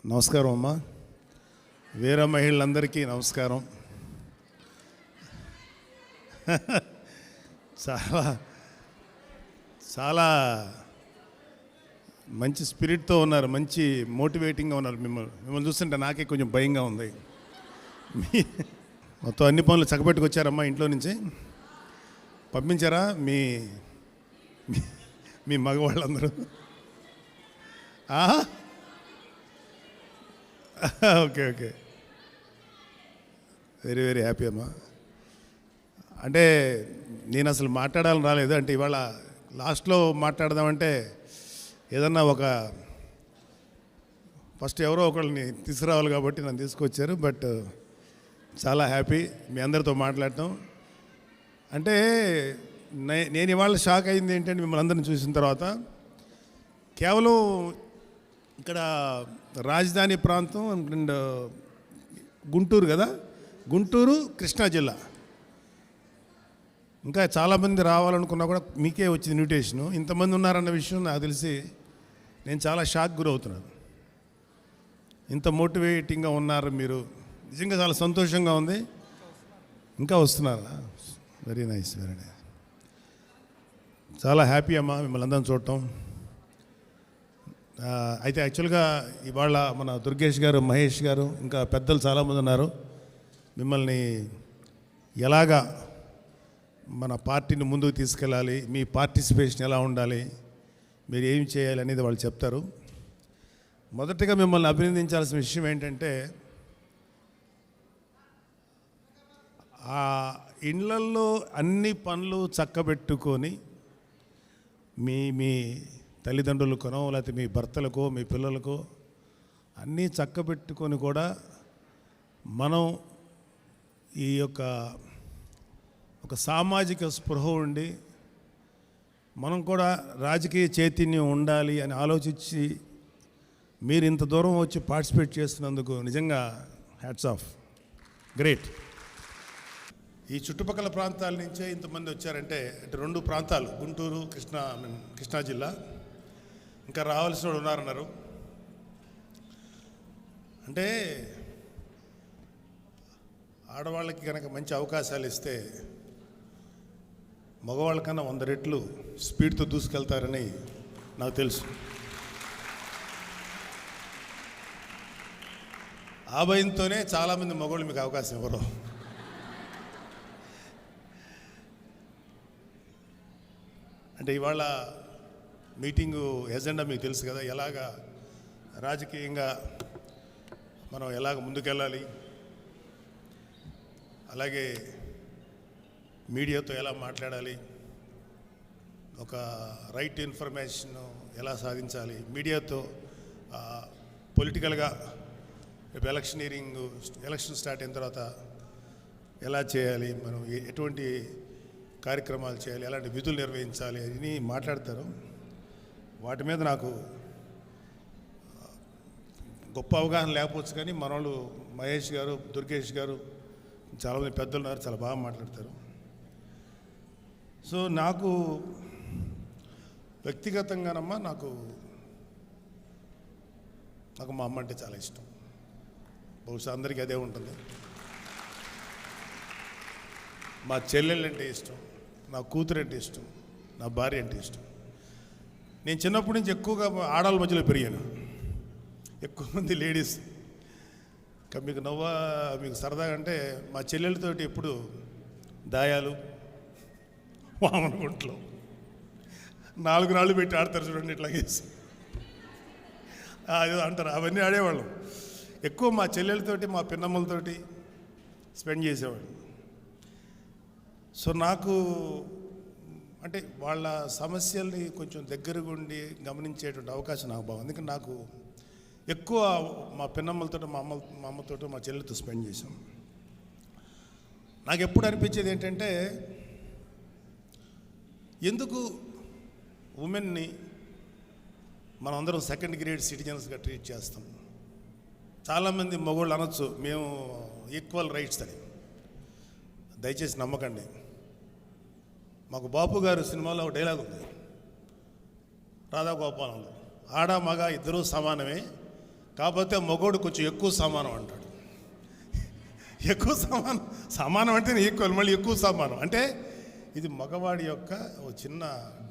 నమస్కారం అమ్మా. వీర మహిళలందరికీ నమస్కారం. చాలా చాలా మంచి స్పిరిట్తో ఉన్నారు, మంచి మోటివేటింగ్గా ఉన్నారు. మిమ్మల్ని చూస్తుంటే నాకే కొంచెం భయంగా ఉంది. మొత్తం అన్ని పనులు చక్కబెట్టుకొచ్చారమ్మా. ఇంట్లో నుంచి పంపించారా మీ మీ మగవాళ్ళందరూ? Okay okay, very very happy అమ్మా. అంటే నేను అసలు మాట్లాడాలని రాలేదు. అంటే ఇవాళ లాస్ట్లో మాట్లాడదామంటే ఏదన్నా ఒక ఫస్ట్ ఎవరో ఒకళ్ళని తీసుకురావాలి కాబట్టి నన్ను తీసుకొచ్చారు. బట్ చాలా హ్యాపీ మీ అందరితో మాట్లాడటం. అంటే నేను ఇవాళ షాక్ అయింది ఏంటంటే మిమ్మల్ని అందరిని చూసిన తర్వాత, కేవలం ఇక్కడ రాజధాని ప్రాంతం అండ్ గుంటూరు కదా, గుంటూరు కృష్ణా జిల్లా, ఇంకా చాలామంది రావాలనుకున్నా కూడా మీకే వచ్చింది ఇన్విటేషను. ఇంతమంది ఉన్నారన్న విషయం నాకు తెలిసి నేను చాలా షాక్ గురవుతున్నాను. ఇంత మోటివేటింగ్గా ఉన్నారు మీరు, నిజంగా చాలా సంతోషంగా ఉంది. ఇంకా వస్తున్నారా? Very nice, very nice. చాలా హ్యాపీ అమ్మా మిమ్మల్ని అందరం చూడటం. అయితే యాక్చువల్గా ఇవాళ మన దుర్గేష్ గారు, మహేష్ గారు, ఇంకా పెద్దలు చాలామంది ఉన్నారు. మిమ్మల్ని ఎలాగా మన పార్టీని ముందుకు తీసుకెళ్ళాలి, మీ పార్టిసిపేషన్ ఎలా ఉండాలి, మీరు ఏం చేయాలి అనేది వాళ్ళు చెప్తారు. మొదటిగా మిమ్మల్ని అభినందించాల్సిన విషయం ఏంటంటే, ఆ ఇండ్లల్లో అన్ని పనులు చక్కబెట్టుకొని మీ మీ తల్లిదండ్రులకనో లేకపోతే మీ భర్తలకో మీ పిల్లలకో అన్నీ చక్కబెట్టుకొని కూడా మనం ఈ యొక్క ఒక సామాజిక స్పృహ ఉండి మనం కూడా రాజకీయ చైతన్యం ఉండాలి అని ఆలోచించి మీరు ఇంత దూరం వచ్చి పార్టిసిపేట్ చేస్తున్నందుకు నిజంగా హ్యాట్స్ ఆఫ్, గ్రేట్. ఈ చుట్టుపక్కల ప్రాంతాల నుంచే ఇంతమంది వచ్చారంటే, అంటే రెండు ప్రాంతాలు, గుంటూరు కృష్ణా జిల్లా, ఇంకా రావాల్సిన వాళ్ళు ఉన్నారన్నారు. అంటే ఆడవాళ్ళకి కనుక మంచి అవకాశాలు ఇస్తే మగవాళ్ళకన్నా 100 రెట్లు స్పీడ్తో దూసుకెళ్తారని నాకు తెలుసు. ఆ భయంతోనే చాలామంది మగవాళ్ళు మీకు అవకాశం ఇవ్వరు. అంటే ఇవాళ మీటింగు ఎజెండా మీకు తెలుసు కదా, ఎలాగా రాజకీయంగా మనం ఎలాగ ముందుకెళ్ళాలి, అలాగే మీడియాతో ఎలా మాట్లాడాలి, ఒక రైట్ ఇన్ఫర్మేషన్ ఎలా సాధించాలి, మీడియాతో పొలిటికల్గా రేపు ఎలక్షన్ స్టార్ట్ అయిన తర్వాత ఎలా చేయాలి, మనం ఎటువంటి కార్యక్రమాలు చేయాలి, ఎలాంటి విధులు నిర్వహించాలి అని మాట్లాడతారు. వాటి మీద నాకు గొప్ప అవగాహన లేకపోవచ్చు, కానీ మనోళ్ళు మహేష్ గారు, దుర్గేష్ గారు, చాలామంది పెద్దలు ఉన్నారు, చాలా బాగా మాట్లాడతారు. సో నాకు వ్యక్తిగతంగానమ్మా నాకు మా అమ్మ అంటే చాలా ఇష్టం. బహుశా అందరికీ అదే ఉంటుంది. మా చెల్లెళ్ళు అంటే ఇష్టం, నా కూతురు అంటే ఇష్టం, నా భార్య అంటే ఇష్టం. నేను చిన్నప్పటి నుంచి ఎక్కువగా ఆడవాళ్ళ మధ్యలో పెరిగాను, ఎక్కువ మంది లేడీస్. ఇంకా మీకు సరదాగా అంటే మా చెల్లెళ్ళతోటి ఎప్పుడు దాయాలు, వామన గుంట్లో 4 రాళ్ళు పెట్టి ఆడతారు చూడండి, ఇట్లాగేసి అది అంటారు, అవన్నీ ఆడేవాళ్ళం. ఎక్కువ మా చెల్లెలతోటి, మా పిన్నమ్మలతోటి స్పెండ్ చేసేవాళ్ళు. సో నాకు అంటే వాళ్ళ సమస్యల్ని కొంచెం దగ్గరగా ఉండి గమనించేటువంటి అవకాశం నాకు బాగుంది. ఎందుకంటే నాకు ఎక్కువ మా పిన్నమ్మలతో, మా అమ్మతో, మా చెల్లెలతో స్పెండ్ చేశాం. నాకు ఎప్పుడు అనిపించేది ఏంటంటే, ఎందుకు ఉమెన్ని మనం అందరం సెకండ్ గ్రేడ్ సిటిజన్స్గా ట్రీట్ చేస్తాం. చాలామంది మగవాళ్ళు అనొచ్చు మేము ఈక్వల్ రైట్స్ అని. దయచేసి నమ్మకండి. మాకు బాపు గారు సినిమాలో ఒక డైలాగ్ ఉంది, రాధాగోపాలంలో, ఆడ మగ ఇద్దరూ సమానమే, కాకపోతే మగోడు కొంచెం ఎక్కువ సమానం అంటాడు. ఎక్కువ సమానం అంటే ఈక్వల్, మళ్ళీ ఎక్కువ సమానం అంటే ఇది మగవాడి యొక్క ఒక చిన్న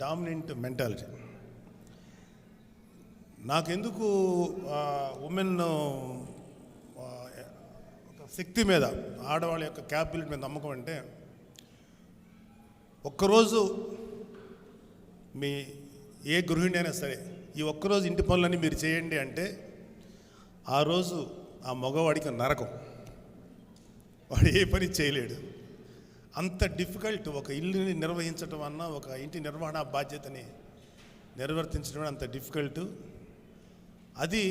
డామినెంట్ మెంటాలిటీ. నాకెందుకు ఉమెన్ శక్తి మీద, ఆడవాళ్ళ యొక్క క్యాపబిలిటీ మీద నమ్మకం అంటే, ఒక్కరోజు మీ ఏ గృహిణి అయినా సరే ఈ ఒక్కరోజు ఇంటి పనులన్నీ మీరు చేయండి అంటే ఆ రోజు ఆ మగవాడికి నరకం, వాడు ఏ పని చేయలేడు. అంత డిఫికల్ట్ ఒక ఇల్లుని నిర్వహించడం అన్నా, ఒక ఇంటి నిర్వహణ బాధ్యతని నిర్వర్తించడం అంత డిఫికల్ట్. అది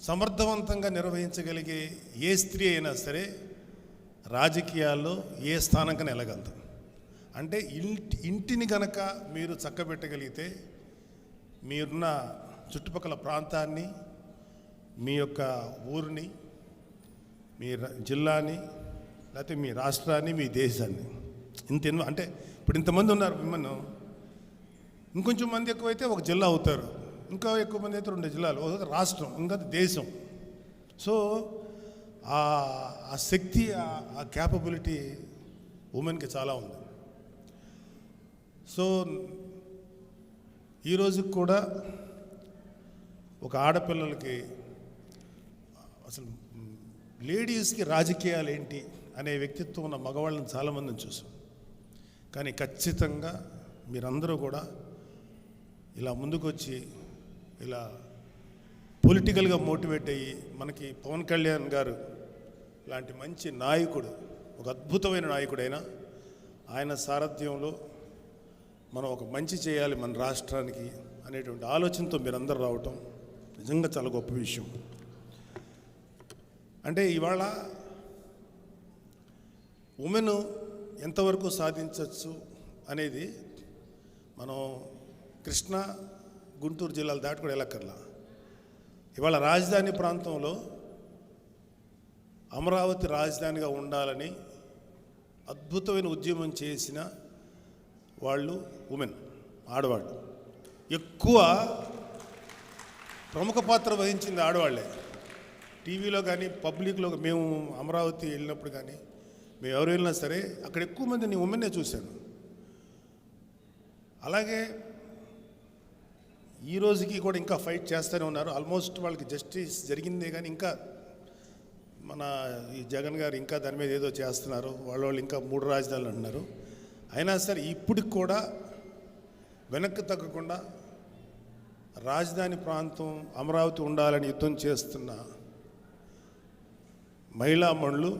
సమర్థవంతంగా నిర్వహించగలిగే ఏ స్త్రీ అయినా సరే రాజకీయాల్లో ఏ స్థానంకైనా వెళ్ళగలదు. అంటే ఇంటిని గనక మీరు చక్కబెట్టగలిగితే మీరున్న చుట్టుపక్కల ప్రాంతాన్ని, మీ యొక్క ఊరిని, మీ జిల్లాని, లేకపోతే మీ రాష్ట్రాన్ని, మీ దేశాన్ని అంటే ఇప్పుడు ఇంతమంది ఉన్నారు మిమ్మల్ని, ఇంకొంచెం మంది ఎక్కువైతే ఒక జిల్లా అవుతారు, ఇంకా ఎక్కువ మంది అయితే 2 జిల్లాలు, ఒక రాష్ట్రం, ఇంకా దేశం. సో ఆ శక్తి, ఆ క్యాపబిలిటీ ఉమెన్కి చాలా ఉంది. సో ఈరోజుకి కూడా ఒక ఆడపిల్లలకి అసలు లేడీస్కి రాజకీయాలు ఏంటి అనే వ్యక్తిత్వం ఉన్న మగవాళ్ళని చాలామందిని చూసాం. కానీ ఖచ్చితంగా మీరందరూ కూడా ఇలా ముందుకొచ్చి ఇలా పొలిటికల్గా మోటివేట్ అయ్యి, మనకి పవన్ కళ్యాణ్ గారు లాంటి మంచి నాయకుడు, ఒక అద్భుతమైన నాయకుడైన ఆయన సారథ్యంలో మనం ఒక మంచి చేయాలి మన రాష్ట్రానికి అనేటువంటి ఆలోచనతో మీరందరూ రావటం నిజంగా చాలా గొప్ప విషయం. అంటే ఇవాళ ఉమెన్ ఎంతవరకు సాధించవచ్చు అనేది మనం కృష్ణా, గుంటూరు జిల్లాలు దాటి కూడా వెళ్ళక్కర్లా. ఇవాళ రాజధాని ప్రాంతంలో అమరావతి రాజధానిగా ఉండాలని అద్భుతమైన ఉద్యమం చేసిన వాళ్ళు ఉమెన్, ఆడవాళ్ళు. ఎక్కువ ప్రముఖ పాత్ర వహించింది ఆడవాళ్లే. టీవీలో కానీ పబ్లిక్లో మేము అమరావతి వెళ్ళినప్పుడు కానీ మేము ఎవరు వెళ్ళినా సరే అక్కడ ఎక్కువ మందిని ఉమెన్నే చూశాను. అలాగే ఈ రోజుకి కూడా ఇంకా ఫైట్ చేస్తూనే ఉన్నారు. ఆల్మోస్ట్ వాళ్ళకి జస్టిస్ జరిగిందే కానీ ఇంకా మన ఈ జగన్ గారు ఇంకా దాని మీద ఏదో చేస్తున్నారు. వాళ్ళు ఇంకా 3 రాజధానులు అంటున్నారు. అయినా సరే ఇప్పటికి కూడా వెనక్కి తగ్గకుండా రాజధాని ప్రాంతం అమరావతి ఉండాలని యుద్ధం చేస్తున్న మహిళా మనులు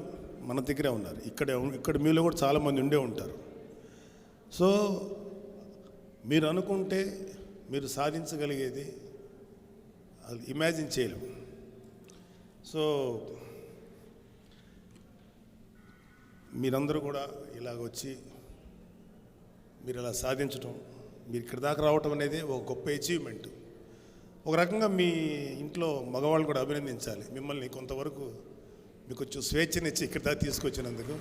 మన దగ్గరే ఉన్నారు. ఇక్కడ మీలో కూడా చాలామంది ఉండే ఉంటారు. సో మీరు అనుకుంటే మీరు సాధించగలిగేది అది ఇమాజిన్ చేయలేము. సో మీరందరూ కూడా ఇలాగ వచ్చి మీరు ఇలా సాధించటం, మీరు ఇక్కడ దాకా రావటం అనేది ఒక గొప్ప అచీవ్మెంట్. ఒక రకంగా మీ ఇంట్లో మగవాళ్ళు కూడా అభినందించాలి. మిమ్మల్ని కొంతవరకు మీకు కొంచెం స్వేచ్ఛనిచ్చి ఇక్కడ దాకా తీసుకొచ్చినందుకు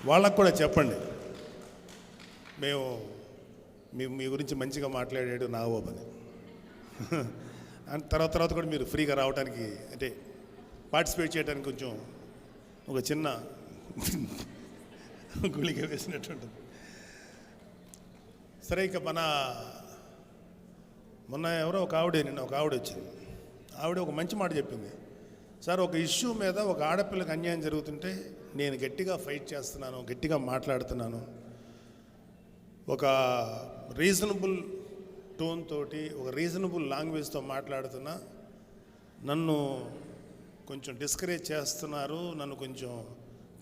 వాళ్ళకు కూడా చెప్పండి, మేము మీ గురించి మంచిగా మాట్లాడాడు నాగబాబు అని. తర్వాత కూడా మీరు ఫ్రీగా రావడానికి, అంటే పార్టిసిపేట్ చేయడానికి కొంచెం ఒక చిన్న గుళిక వేసినట్టుంటుంది. సరే, ఇక మొన్న ఎవరో ఒక ఆవిడ వచ్చింది. ఆవిడ ఒక మంచి మాట చెప్పింది. సార్, ఒక ఇష్యూ మీద ఒక ఆడపిల్లకి అన్యాయం జరుగుతుంటే నేను గట్టిగా ఫైట్ చేస్తున్నాను, గట్టిగా మాట్లాడుతున్నాను, ఒక రీజనబుల్ టోన్ తోటి, ఒక రీజనబుల్ లాంగ్వేజ్తో మాట్లాడుతున్నా, నన్ను కొంచెం డిస్కరేజ్ చేస్తున్నారు, నన్ను కొంచెం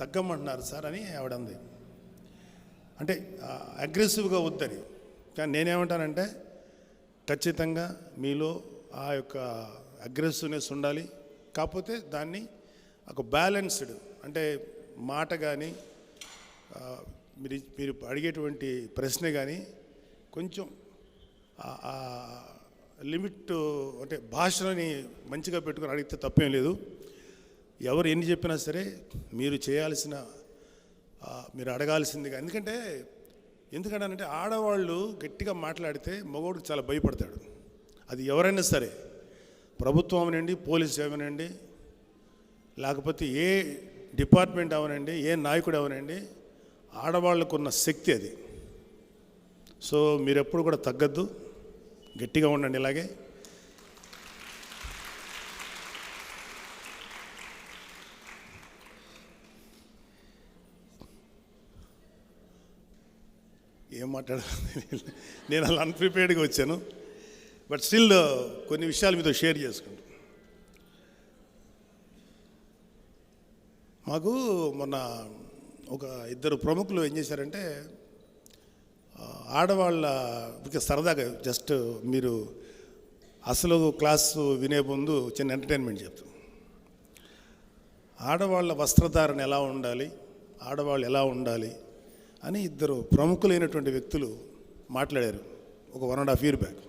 తగ్గమంటున్నారు సార్ అని ఆవిడంది. అంటే అగ్రెసివ్గా వద్దని. కానీ నేనేమంటానంటే ఖచ్చితంగా మీలో ఆ యొక్క అగ్రెసివ్నెస్ ఉండాలి. కాకపోతే దాన్ని ఒక బ్యాలెన్స్డ్, అంటే మాట కానీ మీరు అడిగేటువంటి ప్రశ్న కానీ కొంచెం లిమిట్, అంటే భాషని మంచిగా పెట్టుకుని అడిగితే తప్పేం లేదు. ఎవరు ఎన్ని చెప్పినా సరే మీరు చేయాల్సిన, మీరు అడగాల్సిందిగా. ఎందుకంటే ఎందుకంటే ఆడవాళ్ళు గట్టిగా మాట్లాడితే మగవాడికి చాలా భయపడతాడు. అది ఎవరైనా సరే, ప్రభుత్వం అవనండి, పోలీసు అవనండి, లేకపోతే ఏ డిపార్ట్మెంట్ అవనండి, ఏ నాయకుడు అవనండి, ఆడవాళ్ళకున్న శక్తి అది. సో మీరు ఎప్పుడు కూడా తగ్గద్దు, గట్టిగా ఉండండి. ఇలాగే ఏం మాట్లాడాలి, నేను అలా అన్ప్రిపేర్డ్గా వచ్చాను. బట్ స్టిల్ కొన్ని విషయాలు మీతో షేర్ చేసుకుంటాను. మాకు మొన్న ఒక ఇద్దరు ప్రముఖులు ఏం చేశారంటే, ఆడవాళ్ళ సరదాగా జస్ట్ మీరు అసలు క్లాసు వినే ముందు చిన్న ఎంటర్టైన్మెంట్ చెప్తాం. ఆడవాళ్ళ వస్త్రధారణ ఎలా ఉండాలి, ఆడవాళ్ళు ఎలా ఉండాలి అని ఇద్దరు ప్రముఖులైనటువంటి వ్యక్తులు మాట్లాడారు ఒక 1.5 year బ్యాక్,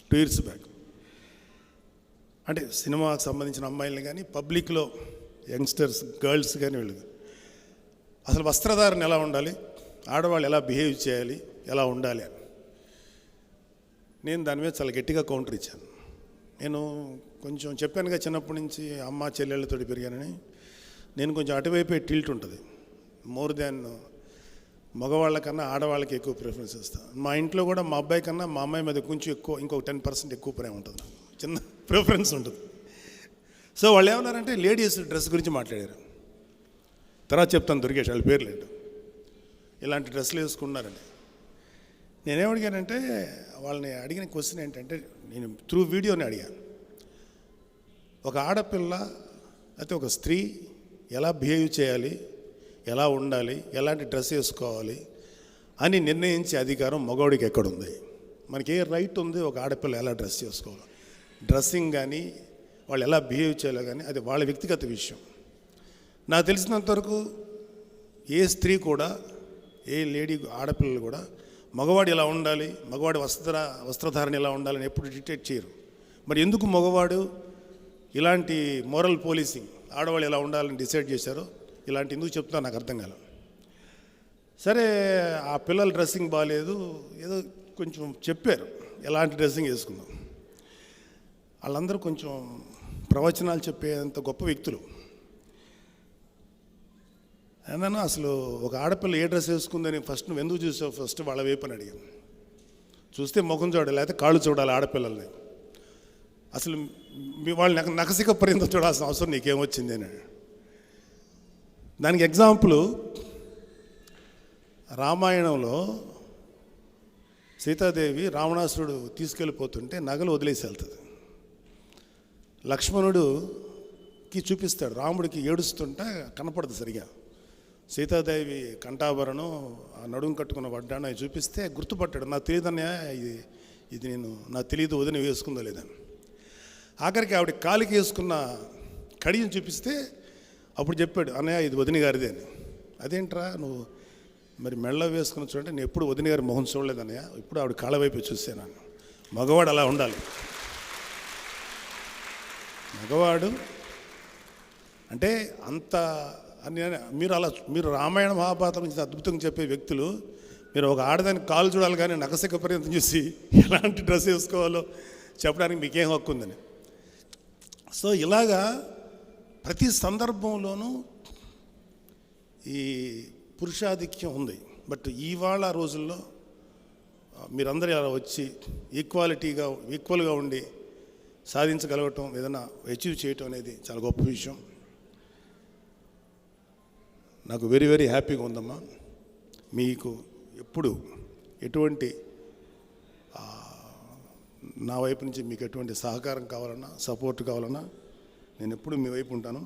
2 years బ్యాక్. అంటే సినిమాకు సంబంధించిన అమ్మాయిలని కానీ, పబ్లిక్లో యంగ్స్టర్స్, గర్ల్స్ కానీ, వీళ్ళు అసలు వస్త్రధారణ ఎలా ఉండాలి, ఆడవాళ్ళు ఎలా బిహేవ్ చేయాలి, ఎలా ఉండాలి అని నేను దాని మీద చాలా గట్టిగా కౌంటర్ ఇచ్చాను. నేను కొంచెం చెప్పానుగా, చిన్నప్పటి నుంచి అమ్మ చెల్లెళ్ళతో పెరిగానని. నేను కొంచెం అటువైపే టిల్ట్ ఉంటుంది. మోర్ దాన్ మగవాళ్ళ కన్నా ఆడవాళ్ళకి ఎక్కువ ప్రిఫరెన్స్ ఇస్తాను. మా ఇంట్లో కూడా మా అబ్బాయి కన్నా మా అమ్మాయి మీద కొంచెం ఎక్కువ, ఇంకొక 10% ఎక్కువ ప్రేమ ఉంటుంది, చిన్న ప్రిఫరెన్స్ ఉంటుంది. సో వాళ్ళు ఏమన్నారంటే లేడీస్ డ్రెస్ గురించి మాట్లాడారు. తర్వాత చెప్తాను, దొరికేసి వాళ్ళ పేర్లు ఏంటో, ఇలాంటి డ్రెస్సులు వేసుకున్నారని. నేనేమడిగానంటే, వాళ్ళని అడిగిన క్వశ్చన్ ఏంటంటే, నేను త్రూ వీడియోని అడిగాను, ఒక ఆడపిల్ల అయితే ఒక స్త్రీ ఎలా బిహేవ్ చేయాలి, ఎలా ఉండాలి, ఎలాంటి డ్రెస్ వేసుకోవాలి అని నిర్ణయించే అధికారం మగవాడికి ఎక్కడుంది? మనకి ఏ రైట్ ఉంది ఒక ఆడపిల్ల ఎలా డ్రెస్ చేసుకోవాలి, డ్రెస్సింగ్ కానీ వాళ్ళు ఎలా బిహేవ్ చేయాలో కానీ అది వాళ్ళ వ్యక్తిగత విషయం. నాకు తెలిసినంతవరకు ఏ స్త్రీ కూడా, ఏ లేడీ ఆడపిల్లలు కూడా మగవాడు ఎలా ఉండాలి, మగవాడి వస్త్రధారణ ఎలా ఉండాలని ఎప్పుడు డిక్టేట్ చేయరు. మరి ఎందుకు మగవాడు ఇలాంటి మోరల్ పోలీసింగ్, ఆడవాళ్ళు ఎలా ఉండాలని డిసైడ్ చేశారో ఇలాంటి ఎందుకు చెప్తున్నా నాకు అర్థం కాలేదు. సరే, ఆ పిల్లల డ్రెస్సింగ్ బాగాలేదు, ఏదో కొంచెం చెప్పారు ఎలాంటి డ్రెస్సింగ్ వేసుకుందాం. వాళ్ళందరూ కొంచెం ప్రవచనాలు చెప్పేంత గొప్ప వ్యక్తులు. ఏమన్నా అసలు ఒక ఆడపిల్ల ఏ డ్రెస్ వేసుకుందని ఫస్ట్ నువ్వు ఎందుకు చూసావు, ఫస్ట్ వాళ్ళ వైపు అని అడిగాను. చూస్తే ముఖం చూడాలి, లేకపోతే కాళ్ళు చూడాలి ఆడపిల్లల్ని. అసలు మీ వాళ్ళు నకసిక పర్యంతం చూడాల్సిన అవసరం నీకేమొచ్చింది అని. దానికి ఎగ్జాంపుల్, రామాయణంలో సీతాదేవి రావణాసురుడు తీసుకెళ్ళిపోతుంటే నగలు వదిలేసి వెళ్తుంది. లక్ష్మణుడికి చూపిస్తాడు, రాముడికి ఏడుస్తుంటే కనపడదు సరిగా. సీతాదేవి కంఠాభరణం, ఆ నడుము కట్టుకున్న వడ్డాను అవి చూపిస్తే గుర్తుపట్టాడు. నాకు తెలియదన్నయ్య, ఇది నాకు తెలియదు, వదిన వేసుకుందో లేదని. ఆఖరికి ఆవిడ కాలికి వేసుకున్న కడియం చూపిస్తే అప్పుడు చెప్పాడు, అన్నయ్య ఇది వదిన గారిదే అని. అదేంట్రా నువ్వు మరి మెళ్ళ వేసుకుని చూడంటే, నేను ఎప్పుడు వదిన గారి మొహం చూడలేదన్నయ్య, ఇప్పుడు ఆవిడ కాళ్ళ వైపు చూసాను. మగవాడు అలా ఉండాలి. మగవాడు అంటే అంత అని మీరు రామాయణ మహాభారతం నుంచి అద్భుతంగా చెప్పే వ్యక్తులు, మీరు ఒక ఆడదానికి కాలు చూడాలి కానీ నకసిక పర్యంతం చూసి ఎలాంటి డ్రెస్ వేసుకోవాలో చెప్పడానికి మీకేం హక్కు ఉందని. సో ఇలాగా ప్రతి సందర్భంలోనూ ఈ పురుషాధిక్యం ఉంది. బట్ ఇవాళ రోజుల్లో మీరందరూ ఇలా వచ్చి ఈక్వల్గా ఉండి సాధించగలగటం, ఏదైనా అచీవ్ చేయటం అనేది చాలా గొప్ప విషయం. నాకు వెరీ వెరీ హ్యాపీగా ఉందమ్మా. మీకు ఎప్పుడు ఎటువంటి నా వైపు నుంచి మీకు ఎటువంటి సహకారం కావాలన్నా, సపోర్ట్ కావాలన్నా నేను ఎప్పుడు మీ వైపు ఉంటాను.